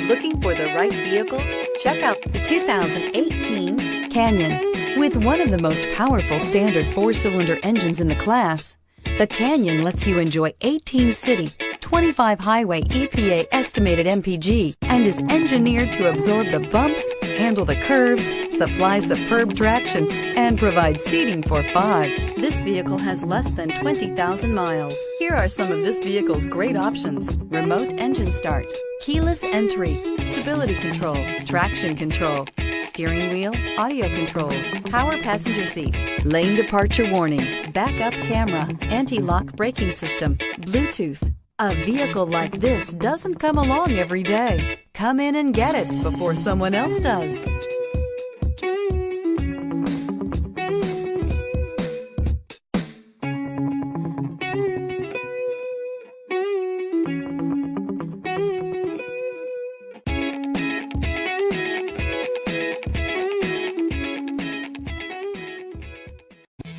Looking for the right vehicle? Check out the 2018 Canyon. With one of the most powerful standard 4-cylinder engines in the class, the Canyon lets you enjoy 18 city, 25 highway EPA estimated MPG, and is engineered to absorb the bumps, handle the curves, supply superb traction, and provide seating for 5. This vehicle has less than 20,000 miles. Here are some of this vehicle's great options: remote engine start, keyless entry, stability control, traction control, steering wheel audio controls, power passenger seat, lane departure warning, backup camera, anti-lock braking system, Bluetooth. A vehicle like this doesn't come along every day. Come in and get it before someone else does.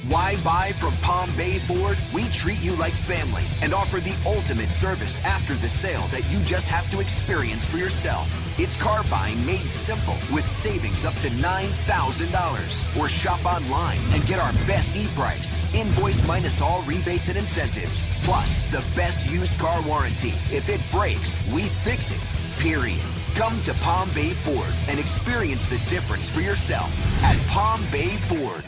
Why buy from Palm Bay Ford? We treat you like family and offer the ultimate service after the sale that you just have to experience for yourself. It's car buying made simple with savings up to $9,000. Or shop online and get our best e-price. Invoice minus all rebates and incentives. Plus, the best used car warranty. If it breaks, we fix it. Period. Come to Palm Bay Ford and experience the difference for yourself at Palm Bay Ford.